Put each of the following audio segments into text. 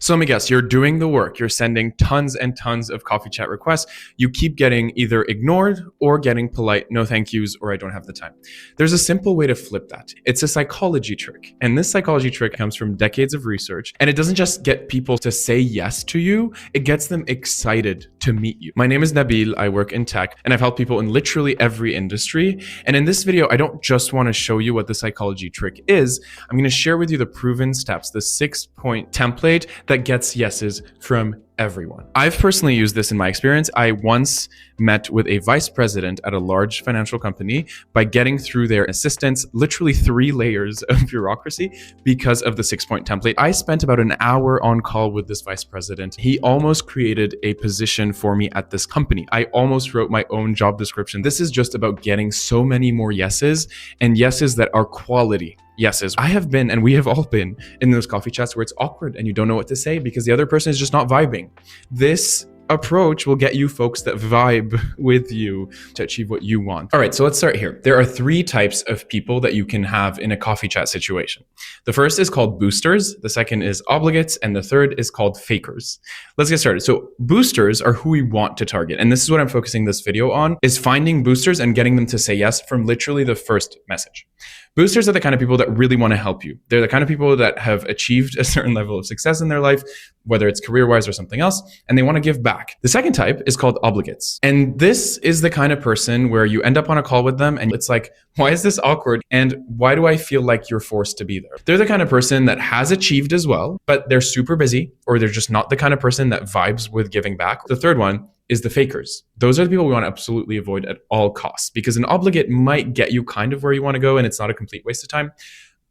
So let me guess, you're doing the work. You're sending tons and tons of coffee chat requests. You keep getting either ignored or getting polite, no thank yous, or I don't have the time. There's a simple way to flip that. It's a psychology trick. And this psychology trick comes from decades of research. And it doesn't just get people to say yes to you, it gets them excited to meet you. My name is Nabil. I work in tech, and I've helped people in literally every industry. And in this video, I don't just want to show you what the psychology trick is. I'm going to share with you the proven steps, the 6-point template that gets yeses from everyone. I've personally used this in my experience. I once met with a vice president at a large financial company by getting through their assistants, literally 3 layers of bureaucracy because of the 6-point template. I spent about an hour on call with this vice president. He almost created a position for me at this company. I almost wrote my own job description. This is just about getting so many more yeses, and yeses that are quality yeses. I have been, and we have all been, in those coffee chats where it's awkward and you don't know what to say because the other person is just not vibing. This approach will get you folks that vibe with you to achieve what you want. All right, so let's start here. There are 3 types of people that you can have in a coffee chat situation. The first is called boosters, the second is obligates, and the third is called fakers. Let's get started. So boosters are who we want to target. And this is what I'm focusing this video on, is finding boosters and getting them to say yes from literally the first message. Boosters are the kind of people that really want to help you. They're the kind of people that have achieved a certain level of success in their life, whether it's career-wise or something else, and they want to give back. The second type is called obligates. And this is the kind of person where you end up on a call with them and it's like, why is this awkward? And why do I feel like you're forced to be there? They're the kind of person that has achieved as well, but they're super busy, or they're just not the kind of person that vibes with giving back. The third one is the fakers. Those are the people we want to absolutely avoid at all costs, because an obligate might get you kind of where you want to go and it's not a complete waste of time.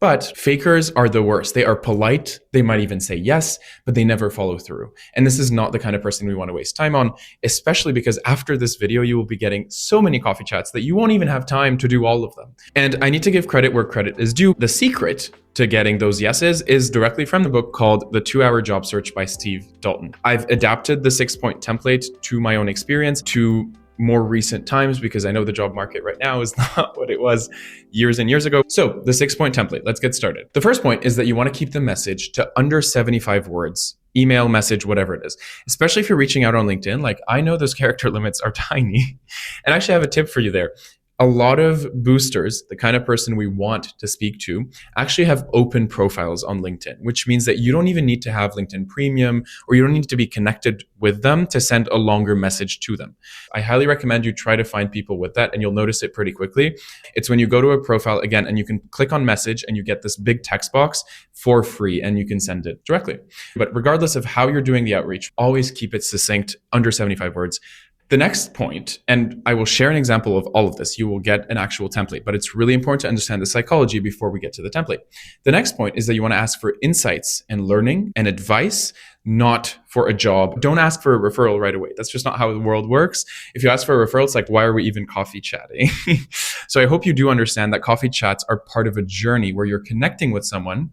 But fakers are the worst. They are polite. They might even say yes, but they never follow through. And this is not the kind of person we want to waste time on, especially because after this video, you will be getting so many coffee chats that you won't even have time to do all of them. And I need to give credit where credit is due. The secret to getting those yeses is directly from the book called The 2-Hour Job Search by Steve Dalton. I've adapted the 6-point template to my own experience, to more recent times, because I know the job market right now is not what it was years and years ago. So the 6-point template, let's get started. The first point is that you want to keep the message to under 75 words. Email, message, whatever it is. Especially if you're reaching out on LinkedIn, like I know those character limits are tiny. And I actually have a tip for you there. A lot of boosters, the kind of person we want to speak to, actually have open profiles on LinkedIn, which means that you don't even need to have LinkedIn Premium, or you don't need to be connected with them to send a longer message to them. I highly recommend you try to find people with that, and you'll notice it pretty quickly. It's when you go to a profile again and you can click on message and you get this big text box for free and you can send it directly. But regardless of how you're doing the outreach, always keep it succinct, under 75 words. The next point, and I will share an example of all of this, you will get an actual template, but it's really important to understand the psychology before we get to the template. The next point is that you want to ask for insights and learning and advice, not for a job. Don't ask for a referral right away. That's just not how the world works. If you ask for a referral, it's like, why are we even coffee chatting? So I hope you do understand that coffee chats are part of a journey where you're connecting with someone.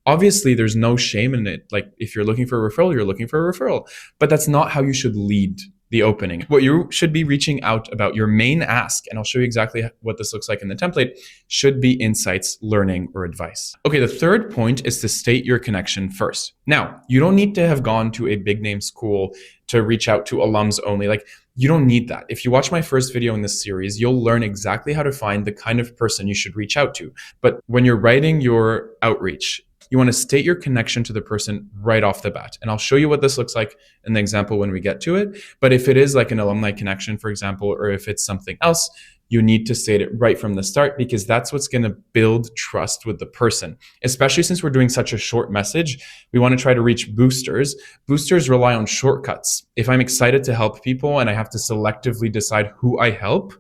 Obviously, there's no shame in it. Like if you're looking for a referral, you're looking for a referral, but that's not how you should lead the opening. What you should be reaching out about, your main ask, and I'll show you exactly what this looks like in the template, should be insights, learning, or advice. Okay, the third point is to state your connection first. Now, you don't need to have gone to a big name school to reach out to alums only. Like, you don't need that. If you watch my first video in this series, you'll learn exactly how to find the kind of person you should reach out to. But when you're writing your outreach, you want to state your connection to the person right off the bat. And I'll show you what this looks like in the example when we get to it. But if it is like an alumni connection, for example, or if it's something else, you need to state it right from the start, because that's what's going to build trust with the person. Especially since we're doing such a short message, we want to try to reach boosters. Boosters rely on shortcuts. If I'm excited to help people and I have to selectively decide who I help,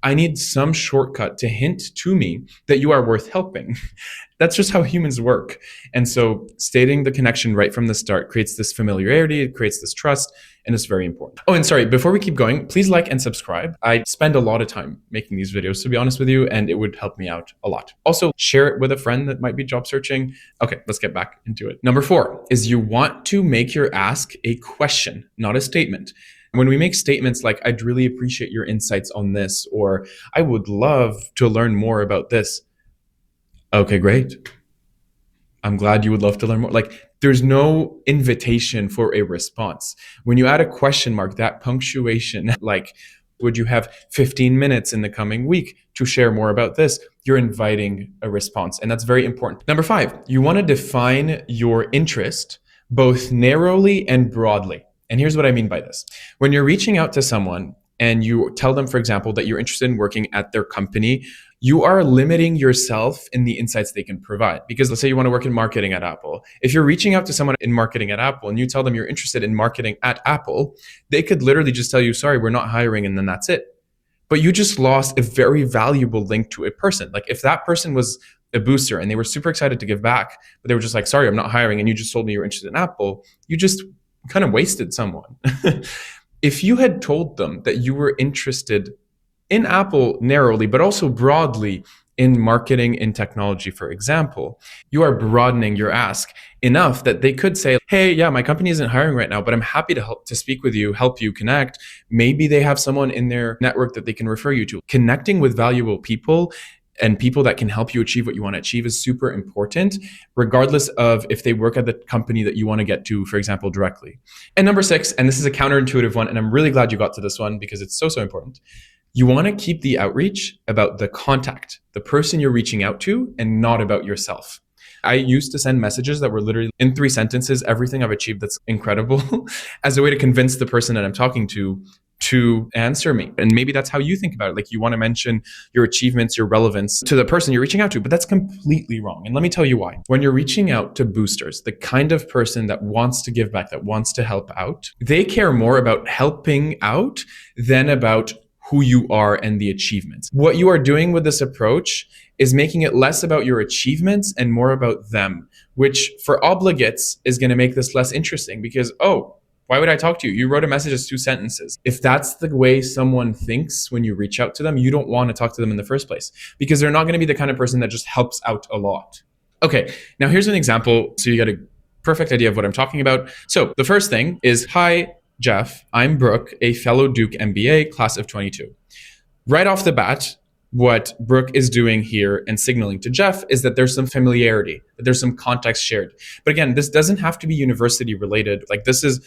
I need some shortcut to hint to me that you are worth helping. That's just how humans work. And so stating the connection right from the start creates this familiarity, it creates this trust, and it's very important. Oh, and sorry, before we keep going, please like and subscribe. I spend a lot of time making these videos, to be honest with you, and it would help me out a lot. Also, share it with a friend that might be job searching. Okay, let's get back into it. Number 4 is you want to make your ask a question, not a statement. When we make statements like, I'd really appreciate your insights on this, or I would love to learn more about this. Okay, great. I'm glad you would love to learn more. Like there's no invitation for a response. When you add a question mark, that punctuation, like, would you have 15 minutes in the coming week to share more about this? You're inviting a response. And that's very important. Number 5, you want to define your interest both narrowly and broadly. And here's what I mean by this. When you're reaching out to someone and you tell them, for example, that you're interested in working at their company, you are limiting yourself in the insights they can provide. Because let's say you want to work in marketing at Apple. If you're reaching out to someone in marketing at Apple and you tell them you're interested in marketing at Apple, they could literally just tell you, sorry, we're not hiring, and then that's it. But you just lost a very valuable link to a person. Like if that person was a booster and they were super excited to give back, but they were just like, sorry, I'm not hiring, and you just told me you're interested in Apple, you just kind of wasted someone. If you had told them that you were interested in Apple narrowly, but also broadly in marketing and technology, for example, you are broadening your ask enough that they could say, hey, yeah, my company isn't hiring right now, but I'm happy to help to speak with you, help you connect. Maybe they have someone in their network that they can refer you to. Connecting with valuable people and people that can help you achieve what you want to achieve is super important, regardless of if they work at the company that you want to get to, for example, directly. And number 6, and this is a counterintuitive one, and I'm really glad you got to this one because it's so important. You want to keep the outreach about the contact, the person you're reaching out to, and not about yourself. I used to send messages that were literally in 3 sentences, everything I've achieved that's incredible, as a way to convince the person that I'm talking to answer me. And maybe that's how you think about it. Like you want to mention your achievements, your relevance to the person you're reaching out to, but that's completely wrong. And let me tell you why. When you're reaching out to boosters, the kind of person that wants to give back, that wants to help out, they care more about helping out than about who you are and the achievements. What you are doing with this approach is making it less about your achievements and more about them, which for Obligates is going to make this less interesting because, oh, why would I talk to you? You wrote a message as 2 sentences. If that's the way someone thinks when you reach out to them, you don't want to talk to them in the first place because they're not going to be the kind of person that just helps out a lot. Okay, now here's an example so you get a perfect idea of what I'm talking about. So the first thing is, hi, Jeff, I'm Brooke, a fellow Duke MBA, class of 22. Right off the bat, what Brooke is doing here and signaling to Jeff is that there's some familiarity, that there's some context shared. But again, this doesn't have to be university related. Like this is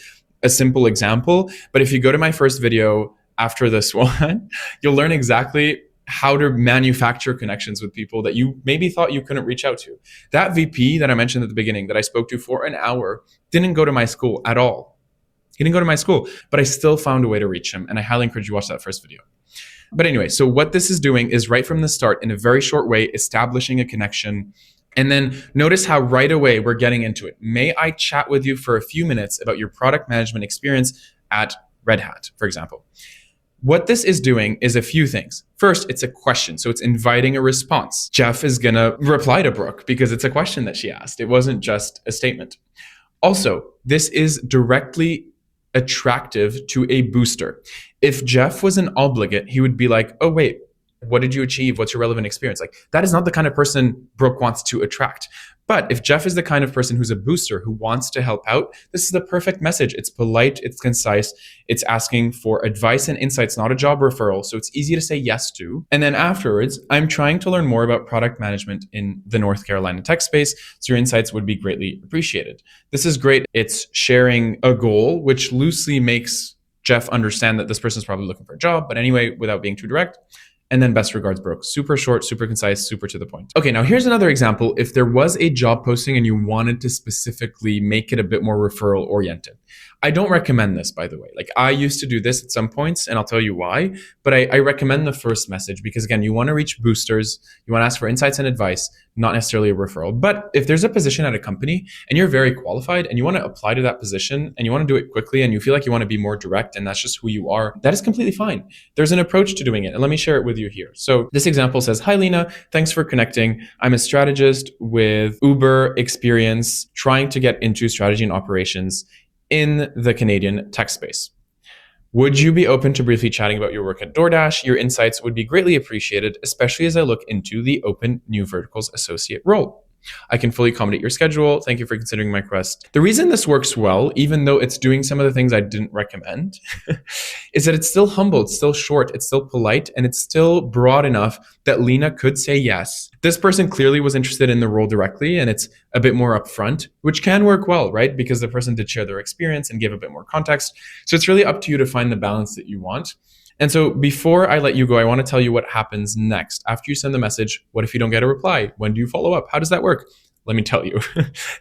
a simple example, but if you go to my first video after this one, you'll learn exactly how to manufacture connections with people that you maybe thought you couldn't reach out to. That VP that I mentioned at the beginning that I spoke to for an hour didn't go to my school at all. He didn't go to my school, but I still found a way to reach him. And I highly encourage you to watch that first video. But anyway, so what this is doing is right from the start, in a very short way, establishing a connection. And then notice how right away we're getting into it. May I chat with you for a few minutes about your product management experience at Red Hat, for example? What this is doing is a few things. First, it's a question. So it's inviting a response. Jeff is going to reply to Brooke because it's a question that she asked. It wasn't just a statement. Also, this is directly attractive to a booster. If Jeff was an obligate, he would be like, oh, wait, what did you achieve? What's your relevant experience? Like that is not the kind of person Brooke wants to attract. But if Jeff is the kind of person who's a booster who wants to help out, this is the perfect message. It's polite, it's concise, it's asking for advice and insights, not a job referral. So it's easy to say yes to. And then afterwards, I'm trying to learn more about product management in the North Carolina tech space. So your insights would be greatly appreciated. This is great. It's sharing a goal, which loosely makes Jeff understand that this person is probably looking for a job. But anyway, without being too direct. And then best regards, Brooke. Super short, super concise, super to the point. Okay, now here's another example. If there was a job posting and you wanted to specifically make it a bit more referral oriented. I don't recommend this, by the way. Like I used to do this at some points and I'll tell you why, but I recommend the first message because again, you want to reach boosters, you want to ask for insights and advice, not necessarily a referral. But if there's a position at a company and you're very qualified and you want to apply to that position and you want to do it quickly and you feel like you want to be more direct and that's just who you are, that is completely fine. There's an approach to doing it. And let me share it with you here. So this example says, hi, Lena, thanks for connecting. I'm a strategist with Uber experience trying to get into strategy and operations in the Canadian tech space. Would you be open to briefly chatting about your work at DoorDash? Your insights would be greatly appreciated, especially as I look into the open new verticals associate role. I can fully accommodate your schedule. Thank you for considering my request. The reason this works well, even though it's doing some of the things I didn't recommend, is that it's still humble, it's still short, it's still polite, and it's still broad enough that Lena could say yes. This person clearly was interested in the role directly, and it's a bit more upfront, which can work well, right? Because the person did share their experience and give a bit more context. So it's really up to you to find the balance that you want. And so before I let you go, I want to tell you what happens next. After you send the message, what if you don't get a reply? When do you follow up? How does that work? Let me tell you.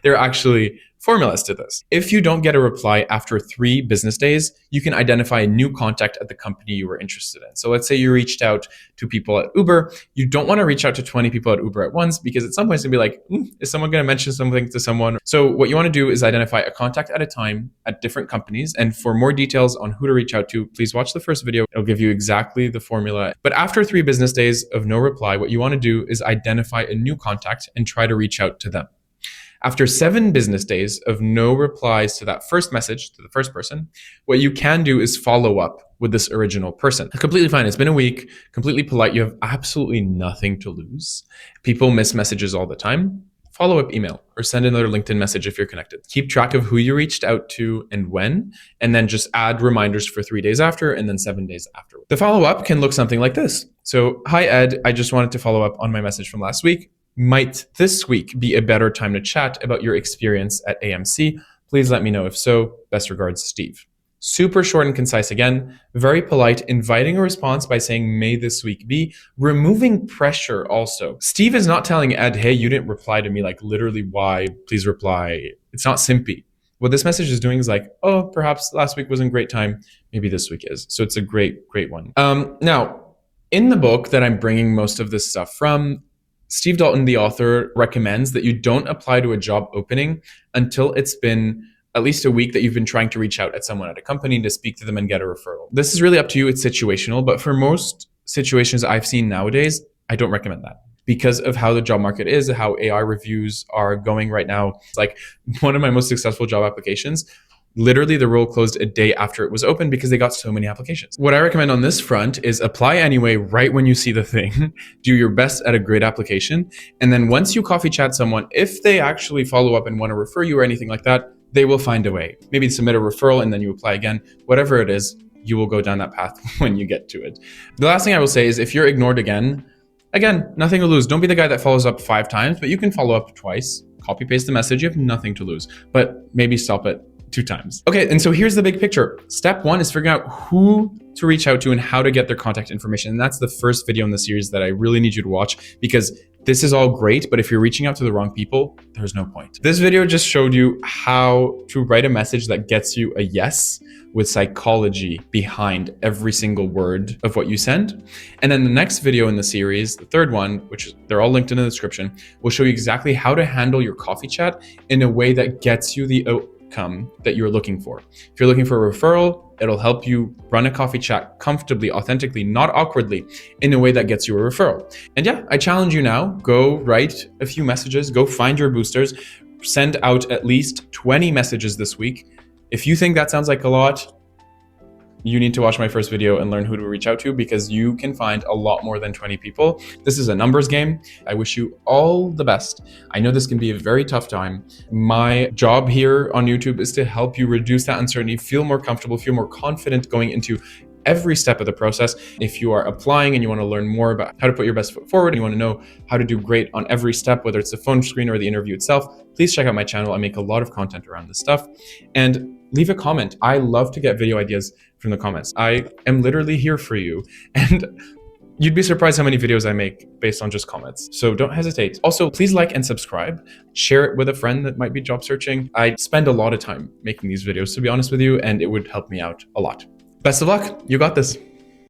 There are actually formulas to this. If you don't get a reply after 3 business days, you can identify a new contact at the company you were interested in. So let's say you reached out to people at Uber. You don't want to reach out to 20 people at Uber at once, because at some point it's going to be like, is someone going to mention something to someone? So what you want to do is identify a contact at a time at different companies. And for more details on who to reach out to, please watch the first video. It'll give you exactly the formula. But after 3 business days of no reply, what you want to do is identify a new contact and try to reach out to them. After 7 business days of no replies to that first message to the first person, what you can do is follow up with this original person. Completely fine. It's been a week, completely polite. You have absolutely nothing to lose. People miss messages all the time. Follow up email or send another LinkedIn message if you're connected. Keep track of who you reached out to and when, and then just add reminders for 3 days after and then 7 days after. The follow up can look something like this. So, hi Ed, I just wanted to follow up on my message from last week. Might this week be a better time to chat about your experience at AMC? Please let me know if so. Best regards, Steve. Super short and concise again, very polite, inviting a response by saying, may this week be, removing pressure also. Steve is not telling Ed, hey, you didn't reply to me, like literally why, please reply. It's not simpy. What this message is doing is like, oh, perhaps last week wasn't a great time. Maybe this week is. So it's a great one. Now, in the book that I'm bringing most of this stuff from, Steve Dalton, the author, recommends that you don't apply to a job opening until it's been at least a week that you've been trying to reach out at someone at a company to speak to them and get a referral. This is really up to you. It's situational, but for most situations I've seen nowadays, I don't recommend that because of how the job market is, how AI reviews are going right now. It's like one of my most successful job applications. Literally, the role closed a day after it was open because they got so many applications. What I recommend on this front is apply anyway right when you see the thing. Do your best at a great application. And then once you coffee chat someone, if they actually follow up and want to refer you or anything like that, they will find a way. Maybe submit a referral and then you apply again. Whatever it is, you will go down that path when you get to it. The last thing I will say is if you're ignored again, nothing to lose. Don't be the guy that follows up 5 times, but you can follow up twice. Copy paste the message. You have nothing to lose, but maybe stop it 2 times. Okay, and so here's the big picture. Step 1 is figuring out who to reach out to and how to get their contact information. And that's the first video in the series that I really need you to watch because this is all great, but if you're reaching out to the wrong people, there's no point. This video just showed you how to write a message that gets you a yes with psychology behind every single word of what you send. And then the next video in the series, the third one, which they're all linked in the description, will show you exactly how to handle your coffee chat in a way that gets you the outcome that you're looking for. If you're looking for a referral, it'll help you run a coffee chat comfortably, authentically, not awkwardly, in a way that gets you a referral. And yeah, I challenge you now, go write a few messages, go find your boosters, send out at least 20 messages this week. If you think that sounds like a lot, you need to watch my first video and learn who to reach out to because you can find a lot more than 20 people. This is a numbers game. I wish you all the best. I know this can be a very tough time. My job here on YouTube is to help you reduce that uncertainty, feel more comfortable, feel more confident going into every step of the process. If you are applying and you want to learn more about how to put your best foot forward and you want to know how to do great on every step, whether it's the phone screen or the interview itself, please check out my channel. I make a lot of content around this stuff. And leave a comment. I love to get video ideas from the comments. I am literally here for you. And you'd be surprised how many videos I make based on just comments. So don't hesitate. Also, please like and subscribe. Share it with a friend that might be job searching. I spend a lot of time making these videos, to be honest with you, and it would help me out a lot. Best of luck. You got this.